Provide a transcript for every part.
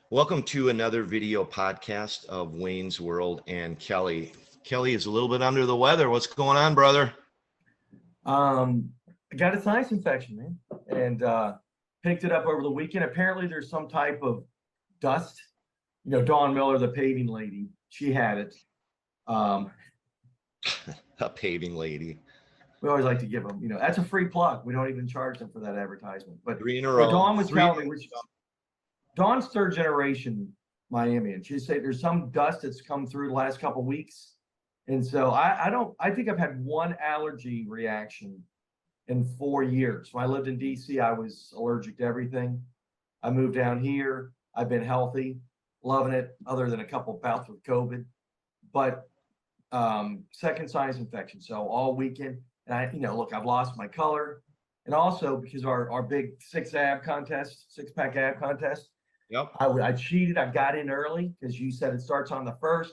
Welcome to another video podcast of Wayne's World and Kelly. Kelly is a little bit under the weather. What's going on, brother? Um, I got a sinus infection, man, and picked it up over the weekend. Apparently, there's some type of dust. Dawn Miller, the paving lady, she had it. Um, A paving lady. we always like to give them, that's a free plug. We don't even charge them for that advertisement. But Three in a row. Dawn was Three. telling me, which Dawn's third generation Miami, and she said there's some dust that's come through the last couple of weeks. And so I think I've had one allergy reaction in 4 years. When I lived in DC, I was allergic to everything. I moved down here. I've been healthy, loving it, other than a couple of bouts with COVID. But second sinus infection. So all weekend, and look, I've lost my color. And also because our big six-pack ab contest, Yep. I cheated. I got in early because you said it starts on the 1st.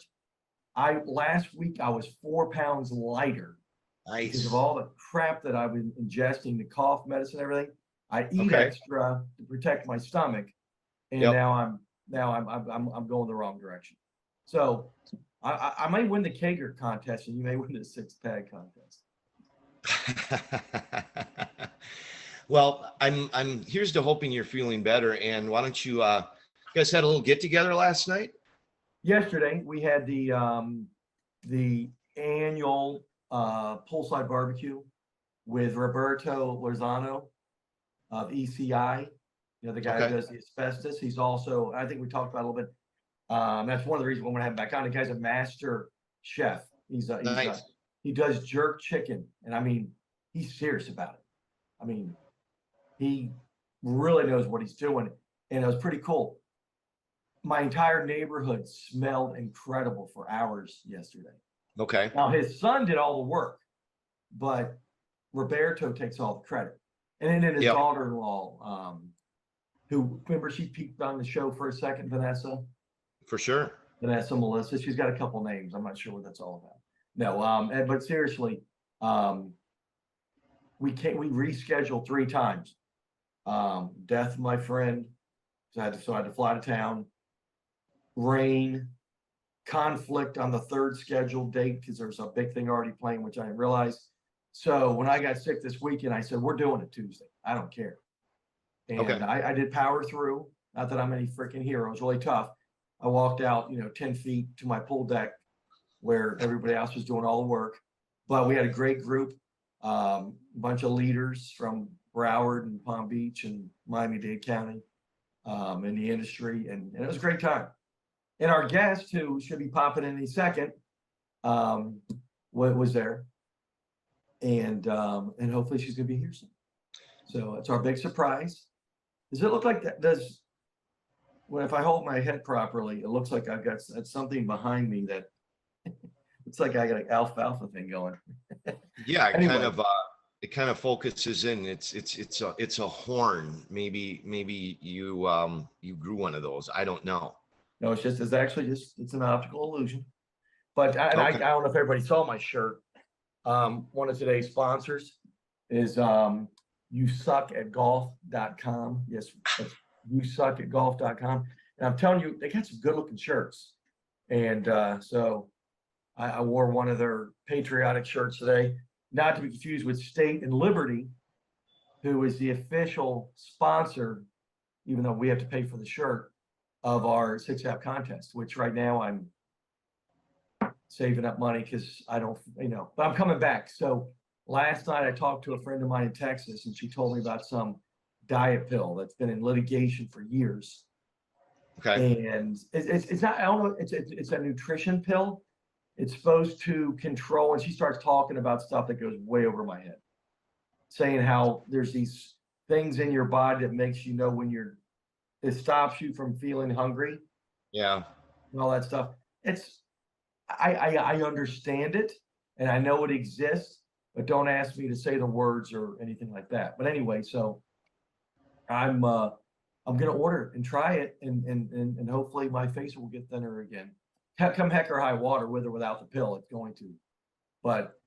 Last week I was 4 pounds lighter because Nice. of all the crap that I've been ingesting, the cough medicine, everything. I eat Okay. extra to protect my stomach, and Yep. now I'm going the wrong direction. So I might win the Kager contest, and you may win the six-pack contest. Well, I'm here's to hoping you're feeling better. And why don't you guys had a little get together last night? Yesterday we had the annual poolside barbecue with Roberto Lozano of ECI. The guy Okay. who does the asbestos. He's also, I think we talked about it a little bit. That's one of the reasons we want to have him back on. The guy's a master chef. Nice. He does jerk chicken, and I mean, he's serious about it. I mean, he really knows what he's doing, and it was pretty cool. My entire neighborhood smelled incredible for hours yesterday. Okay. Now his son did all the work, but Roberto takes all the credit. And then his Yep. daughter-in-law, who, remember, she peeked on the show for a second, Vanessa For sure. Melissa. She's got a couple names. I'm not sure what that's all about. No, but seriously, we rescheduled 3 times. Death of my friend, so I had to fly to town. Rain, conflict on the 3rd scheduled date because there's a big thing already playing, which I didn't realize. So when I got sick this weekend, I said, we're doing it Tuesday. I don't care. And Okay. I did power through. Not that I'm any freaking hero. It was really tough. I walked out, 10 feet to my pool deck where everybody else was doing all the work. But we had a great group, a bunch of leaders from Broward and Palm Beach and Miami-Dade County in the industry. And it was a great time. And our guest, who should be popping in any second, was there. And hopefully she's going to be here soon. So it's our big surprise. Does it look like that? If I hold my head properly, it looks like I've got something behind me that it's like I got an alfalfa thing going. Yeah, Anyway. it kind of focuses in. It's a horn. Maybe you grew one of those. I don't know. No, it's an optical illusion. But I Okay. don't know if everybody saw my shirt. One of today's sponsors is yousuckatgolf.com. Yes, yousuckatgolf.com. And I'm telling you, they got some good looking shirts. And so I wore one of their patriotic shirts today, not to be confused with State and Liberty, who is the official sponsor, even though we have to pay for the shirt, of our six-app contest, which right now I'm saving up money because I don't, but I'm coming back. So last night I talked to a friend of mine in Texas, and she told me about some diet pill that's been in litigation for years. Okay. And it's not, I don't know, it's a nutrition pill. It's supposed to control, and she starts talking about stuff that goes way over my head, saying how there's these things in your body that makes when it stops you from feeling hungry Yeah. and all that stuff. I understand it, and I know it exists, but don't ask me to say the words or anything like that. But anyway, so I'm gonna order it and try it, and hopefully my face will get thinner again. Come heck or high water, with or without the pill, it's going to. But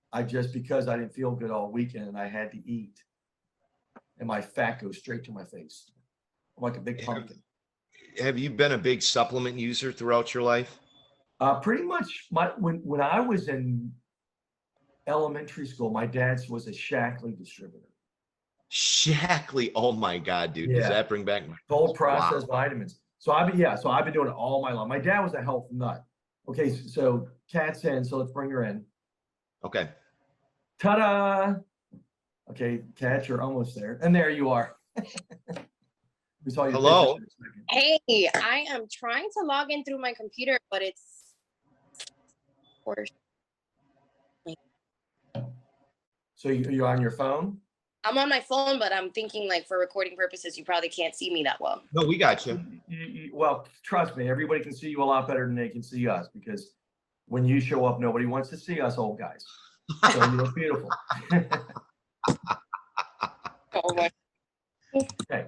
because I didn't feel good all weekend and I had to eat, and my fat goes straight to my face. I'm like a big pumpkin. have you been a big supplement user throughout your life? Pretty much when I was in elementary school, my dad's was a Shackley distributor. Shackley. Oh my God, dude. Does Yeah, that bring back? cold Wow. processed vitamins. So I've been doing it all my life. My dad was a health nut. Okay, so Kat's in, so let's bring her in. Okay. Ta-da! Okay, Kat, you're almost there. And there you are. We saw your Hello. pictures for a second. Hey, I am trying to log in through my computer, but it's So you're on your phone? I'm on my phone, but I'm thinking like for recording purposes, you probably can't see me that well. No, we got you. Well, trust me, everybody can see you a lot better than they can see us, because when you show up, nobody wants to see us old guys. So you look beautiful. Oh my. Okay.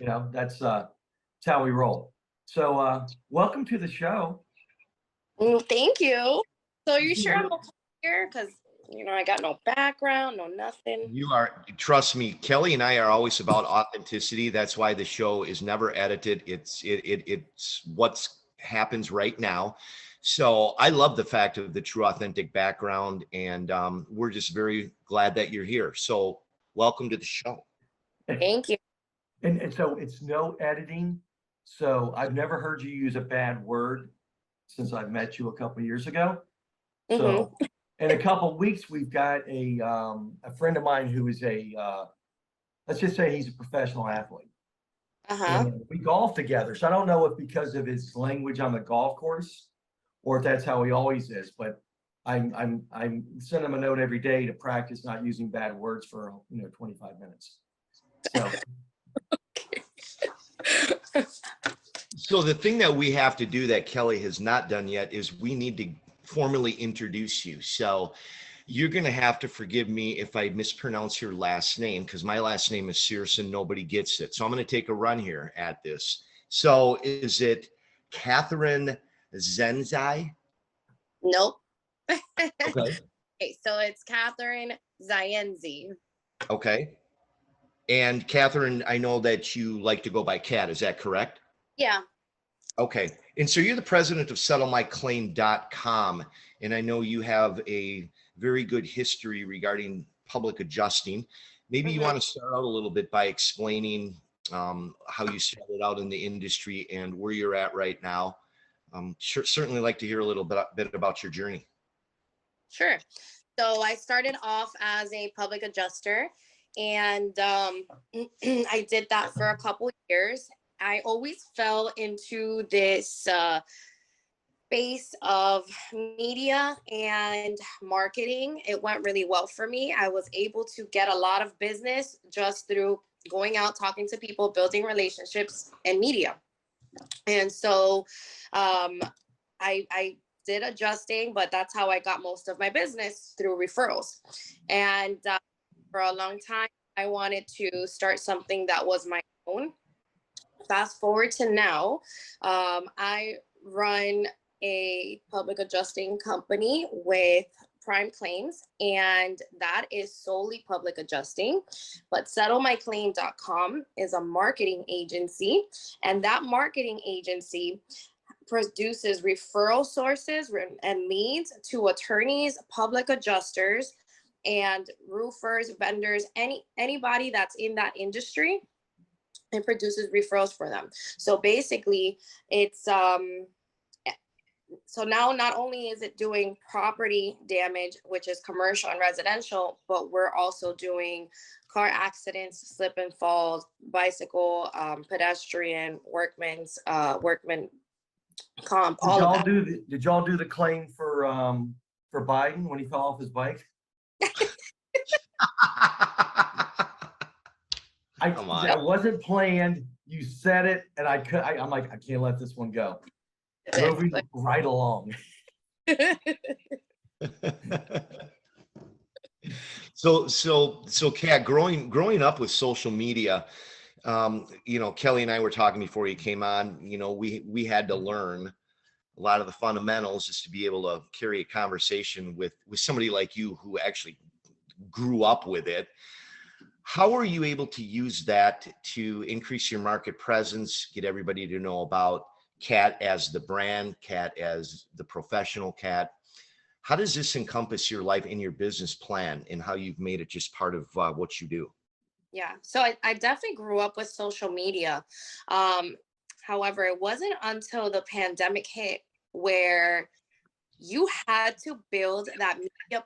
You know, that's how we roll. So welcome to the show. Thank you. So you sure I'm okay here? Because I got no background, no nothing. You are, trust me, Kelly and I are always about authenticity. That's why the show is never edited. It's what happens right now. So I love the fact of the true authentic background, and we're just very glad that you're here. So welcome to the show. Thank you. And so it's no editing. So I've never heard you use a bad word since I've met you a couple of years ago. So in a couple of weeks, we've got a friend of mine who is let's just say he's a professional athlete. And we golf together. So I don't know if because of his language on the golf course or if that's how he always is, but I'm sending him a note every day to practice not using bad words for 25 minutes. So So the thing that we have to do that Kelly has not done yet is we need to formally introduce you. So you're going to have to forgive me if I mispronounce your last name, because my last name is Sears and nobody gets it. So I'm going to take a run here at this. So is it Catherine Zenzai? Nope. Okay. Okay, so it's Catherine Zienzi. Okay. And Catherine, I know that you like to go by Cat. Is that correct? Yeah. Okay. And so you're the president of settlemyclaim.com. And I know you have a very good history regarding public adjusting. Maybe you want to start out a little bit by explaining how you started out in the industry and where you're at right now. Certainly like to hear a little bit about your journey. Sure. So I started off as a public adjuster, and I did that for a couple years. I always fell into this space of media and marketing. It went really well for me. I was able to get a lot of business just through going out, talking to people, building relationships, and media. And so I did adjusting, but that's how I got most of my business, through referrals. And for a long time, I wanted to start something that was my own. Fast forward to now, I run a public adjusting company with Prime Claims, and that is solely public adjusting. But settlemyclaim.com is a marketing agency, and that marketing agency produces referral sources and leads to attorneys, public adjusters, and roofers, vendors, anybody that's in that industry, and produces referrals for them. So basically it's so now not only is it doing property damage, which is commercial and residential, but we're also doing car accidents, slip and falls, bicycle, pedestrian, workman comp, all of that. Did y'all do the claim for Biden when he fell off his bike? Come on. That wasn't planned. You said it, and I'm like, I can't let this one go. Moving right along. So Kat, growing up with social media, Kelly and I were talking before you came on. We had to learn a lot of the fundamentals just to be able to carry a conversation with somebody like you who actually grew up with it. How are you able to use that to increase your market presence, get everybody to know about Cat as the brand, Cat as the professional Cat? How does this encompass your life and your business plan and how you've made it just part of what you do? Yeah. So I definitely grew up with social media. Um, However, it wasn't until the pandemic hit where you had to build that media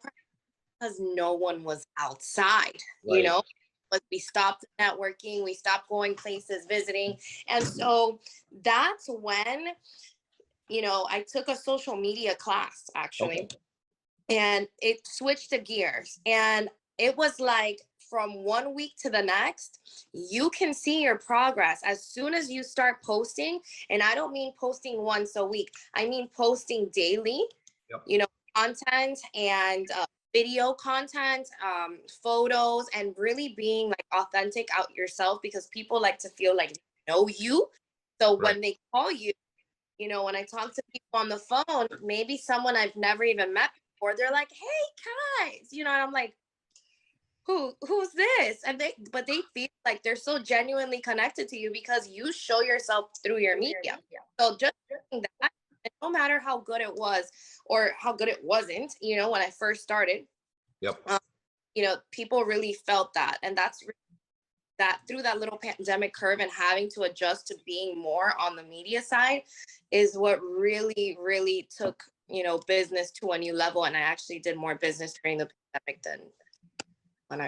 because no one was outside, you Right. know? Like we stopped networking, we stopped going places, visiting. And so that's when, I took a social media class Okay. actually, and it switched to gears. And it was like from 1 week to the next, you can see your progress as soon as you start posting. And I don't mean posting once a week, I mean posting daily, Yep. you know, content and video content, photos, and really being like authentic out yourself because people like to feel like they know you. So Right. when they call you, when I talk to people on the phone, maybe someone I've never even met before, they're like, "Hey guys," and I'm like, who's this? And they feel like they're so genuinely connected to you because you show yourself through your media. So just doing that, and no matter how good it was or how good it wasn't, when I first started, Yep. people really felt that. And that's that through that little pandemic curve and having to adjust to being more on the media side is what really, really took, business to a new level. And I actually did more business during the pandemic than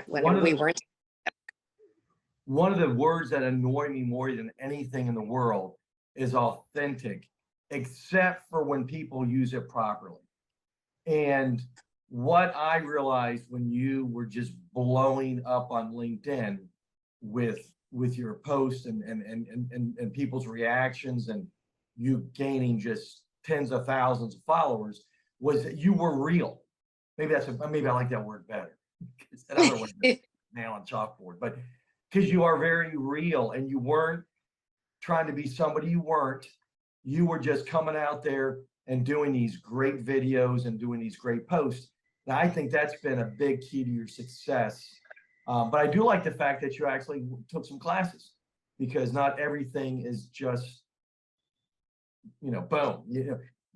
One when of we the weren't. one of the words that annoy me more than anything in the world is authentic, except for when people use it properly. And what I realized when you were just blowing up on LinkedIn with your posts and people's reactions and you gaining just tens of thousands of followers was that you were real. Maybe I like that word better. It's another way to nail on chalkboard, but because you are very real and you weren't trying to be somebody you weren't. You were just coming out there and doing these great videos and doing these great posts. And I think that's been a big key to your success. But I do like the fact that you actually took some classes because not everything is just, boom.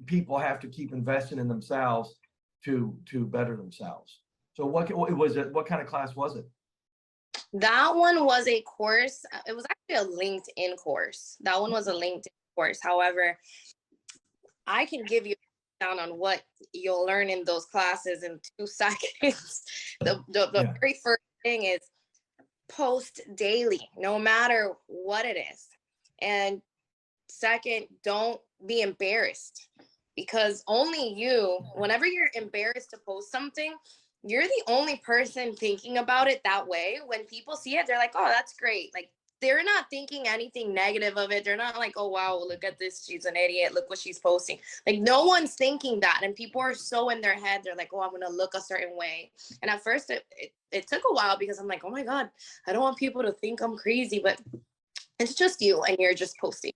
People have to keep investing in themselves to better themselves. So what was it? What kind of class was it? That one was a course. It was actually a LinkedIn course. That one was a LinkedIn course. However, I can give you down on what you'll learn in those classes in 2 seconds. The very first thing is post daily, no matter what it is. And second, don't be embarrassed because only you, whenever you're embarrassed to post something, you're the only person thinking about it that way. When people see it, they're like, oh, that's great. Like, they're not thinking anything negative of it. They're not like, oh, wow, look at this. She's an idiot. Look what she's posting. Like, no one's thinking that. And people are so in their head. They're like, oh, I'm going to look a certain way. And at first, it took a while because I'm like, oh, my God, I don't want people to think I'm crazy. But it's just you and you're just posting.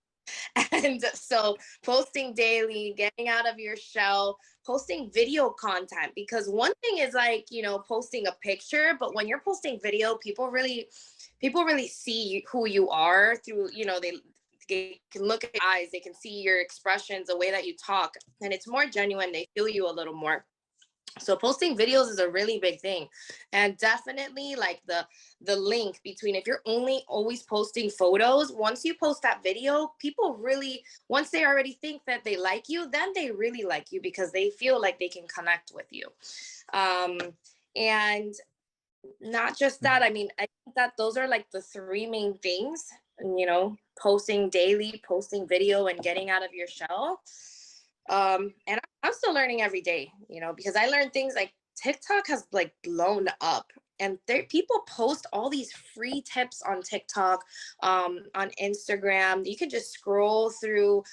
And so posting daily, getting out of your shell, posting video content, because one thing is like, posting a picture, but when you're posting video, people really see who you are through, they can look at your eyes, they can see your expressions, the way that you talk, and it's more genuine. They feel you a little more. So posting videos is a really big thing. And definitely like the link between, if you're only always posting photos, once you post that video, people really, once they already think that they like you, then they really like you because they feel like they can connect with you. And not just that, I mean, I think that those are like the three main things, posting daily, posting video, and getting out of your shell. And I'm still learning every day, because I learned things like TikTok has like blown up, and people post all these free tips on TikTok, on Instagram. You can just scroll through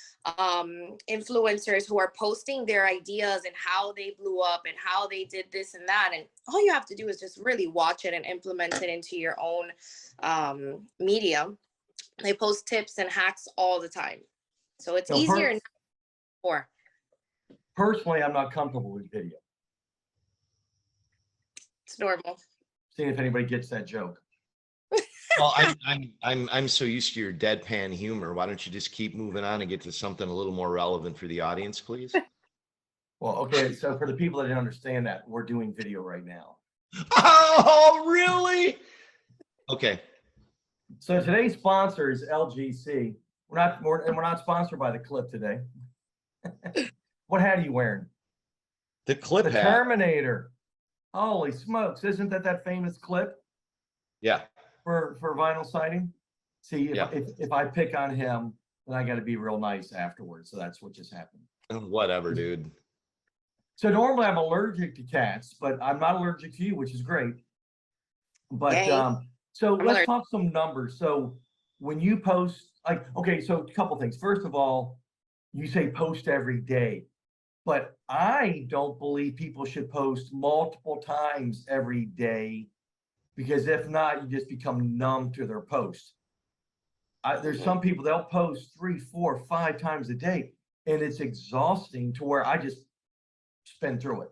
influencers who are posting their ideas and how they blew up and how they did this and that. And all you have to do is just really watch it and implement it into your own media. They post tips and hacks all the time. So it's So easier now more. personally, I'm not comfortable with video. It's normal. Seeing if anybody gets that joke. Well, I'm so used to your deadpan humor. Why don't you just keep moving on and get to something a little more relevant for the audience, please? Well, okay, so for the people that didn't understand that, we're doing video right now. Oh, really? Okay. So today's sponsor is LGC. We're not sponsored by the clip today. What hat are you wearing? The clip The hat. Terminator. Holy smokes! Isn't that famous clip Yeah. for vinyl siding? See, Yeah. if I pick on him, then I got to be real nice afterwards. So that's what just happened. Whatever, dude. So normally I'm allergic to cats, but I'm not allergic to you, which is great. But Yay. so I'm let's allergic. talk some numbers. So when you post, like, okay, so a couple things. First of all, you say post every day, but I don't believe people should post multiple times every day, because if not, you just become numb to their post. There's some people, they'll post 3, 4, 5 times a day, and it's exhausting to where I just spin through it.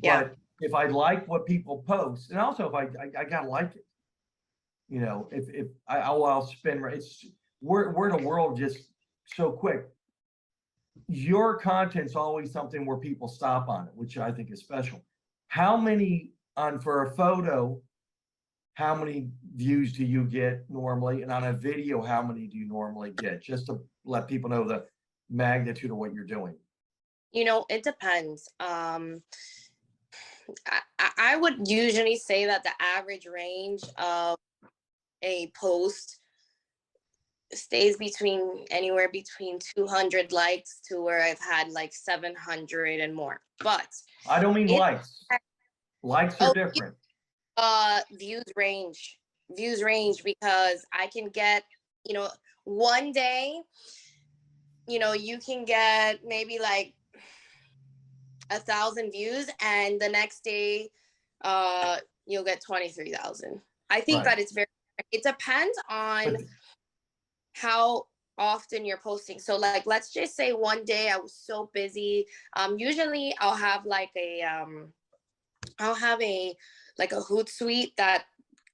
Yeah. But if I like what people post, and also if I gotta like it, you know, if I'll spin. It's we're in a world just so quick. Your content's always something where people stop on it, which I think is special. How many on for a photo? How many views do you get normally? And on a video, how many do you normally get? Just to let people know the magnitude of what you're doing. You know, it depends. I would usually say that the average range of a post stays between anywhere between 200 likes to where I've had like 700 and more. But I don't mean it, likes. Likes are different. views range because I can get, you know, one day, you know, you can get maybe like 1,000 views, and the next day you'll get 23,000. I think Right. that it depends on But how often you're posting. So like, let's just say one day I was so busy. Usually I'll have like a Hootsuite that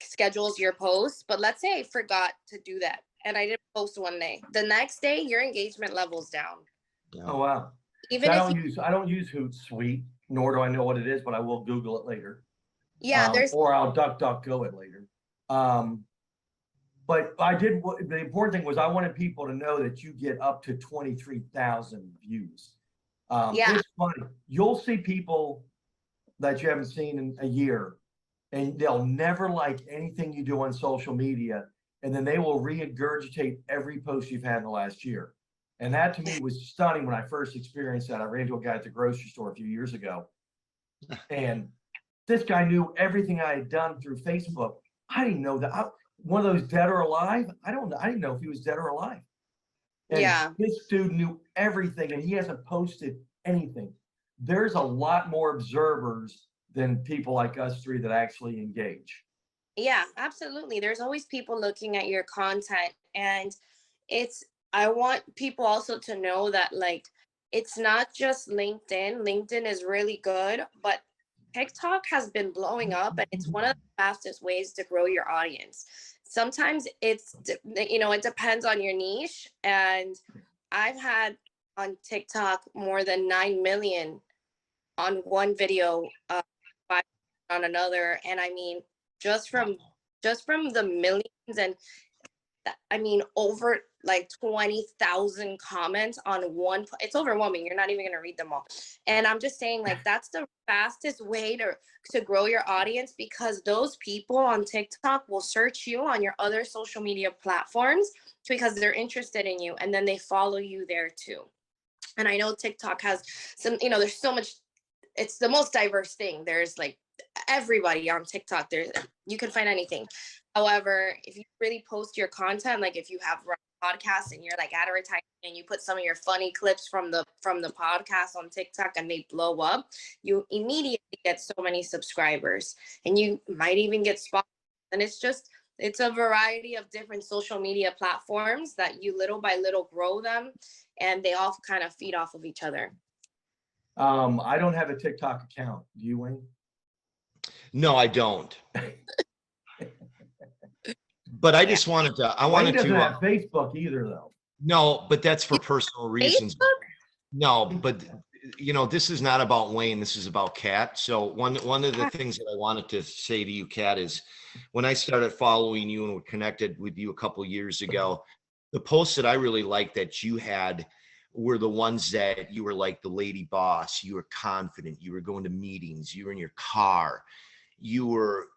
schedules your posts. But let's say I forgot to do that and I didn't post one day. The next day your engagement level's down. oh wow. Even if I don't use Hootsuite, nor do I know what it is, but I will Google it later. yeah, there's Or I'll DuckDuckGo it later. But the important thing was I wanted people to know that you get up to 23,000 views. yeah. It's funny. You'll see people that you haven't seen in a year, and they'll never like anything you do on social media. And then they will regurgitate every post you've had in the last year. And that to me was stunning when I first experienced that. I ran into a guy at the grocery store a few years ago, and this guy knew everything I had done through Facebook. I didn't know that. One of those dead or alive. I didn't know if he was dead or alive. And Yeah. this dude knew everything, and he hasn't posted anything. There's a lot more observers than people like us three that actually engage. Yeah, absolutely. There's always people looking at your content, and I want people also to know that like it's not just LinkedIn. LinkedIn is really good, but TikTok has been blowing up and it's one of the fastest ways to grow your audience. Sometimes it depends on your niche, and I've had on TikTok more than 9 million on one video, 5 on another, and I mean just from the millions, and I mean over like 20,000 comments on one. It's overwhelming. You're not even going to read them all. And I'm just saying, like, that's the fastest way to grow your audience, because those people on TikTok will search you on your other social media platforms because they're interested in you, and then they follow you there too. And I know TikTok has there's so much. It's the most diverse thing. There's like everybody on TikTok. You can find anything. However, if you really post your content, like if you have a podcast and you're like advertising and you put some of your funny clips from the podcast on TikTok and they blow up, you immediately get so many subscribers, and you might even get sponsors. And it's a variety of different social media platforms that you little by little grow them, and they all kind of feed off of each other. I don't have a TikTok account. Do you, Wayne? No, I don't. But I Yeah. just wanted to, I Wayne wanted doesn't to, have Facebook either, though. no, but that's for personal reasons. Facebook? No, but you know, this is not about Wayne. This is about Kat. So one of the Ah. things that I wanted to say to you, Kat, is when I started following you and were connected with you a couple years ago, the posts that I really liked that you had were the ones that you were like the lady boss. You were confident. You were going to meetings. You were in your car. You were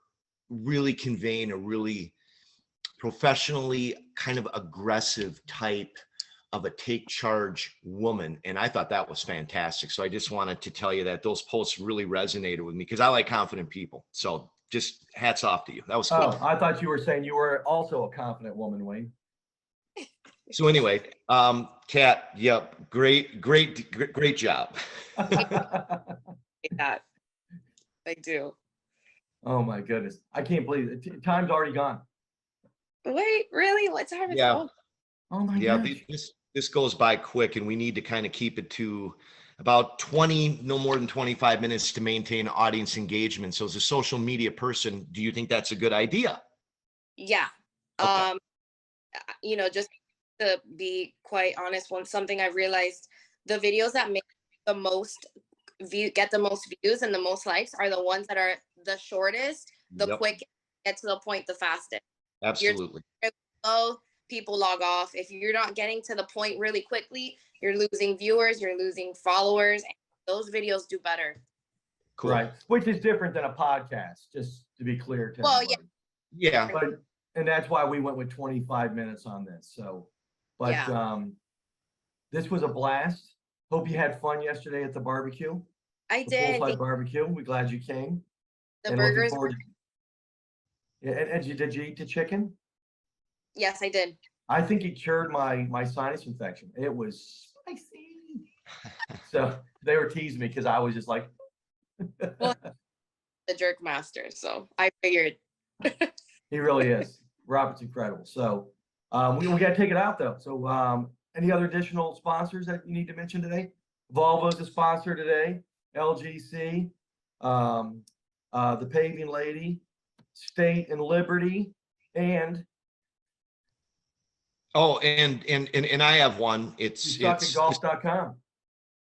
really conveying a really professionally kind of aggressive type of a take charge woman. And I thought that was fantastic. So I just wanted to tell you that those posts really resonated with me because I like confident people. So just hats off to you. That was cool. Oh, I thought you were saying you were also a confident woman, Wayne. So anyway, Kat, yep, great job. That I do. Oh my goodness. I can't believe it. Time's already gone. Wait, really? What time is Yeah. it? Oh my Yeah, gosh. this goes by quick, and we need to kind of keep it to about 20, no more than 25 minutes to maintain audience engagement. So as a social media person, do you think that's a good idea? Yeah. Okay. Just to be quite honest, something I realized, the videos that make the most get the most views and the most likes are the ones that are the shortest, the Yep, quickest, get to the point the fastest. absolutely. Slow, people log off. If you're not getting to the point really quickly, you're losing viewers, you're losing followers, and those videos do better. Cool. Right. Which is different than a podcast, just to be clear to Well, everybody. Yeah. And that's why we went with 25 minutes on this. So, but Yeah. this was a blast. Hope you had fun yesterday at the barbecue, I the did. poolside barbecue. We're glad you came. The And looking burgers. forward Yeah, and did you eat the chicken? Yes, I did. I think it cured my sinus infection. It was spicy. So they were teasing me because I was just like, Well, the jerk master. So I figured. he really is. Robert's incredible. So we got to take it out though. So any other additional sponsors that you need to mention today? Volvo's a sponsor today. LGC, the Paving Lady, State and Liberty, and Oh, and I have one. you It's suck at golf.com.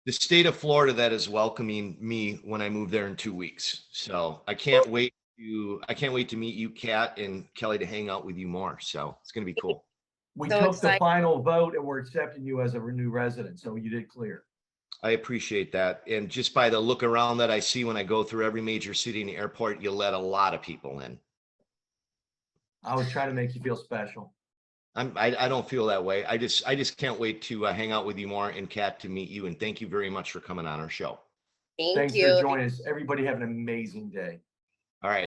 the state of Florida that is welcoming me when I move there in 2 weeks. So I can't wait to meet you, Kat, and Kelly, to hang out with you more. So it's gonna be cool. We So took the excited. final vote and we're accepting you as a new resident. So you did clear. I appreciate that. And just by the look around that I see when I go through every major city and airport, you let a lot of people in. I was trying to make you feel special. I don't feel that way. I just can't wait to hang out with you more, and Kat, to meet you. And thank you very much for coming on our show. Thank Thanks you. for joining us. Everybody have an amazing day.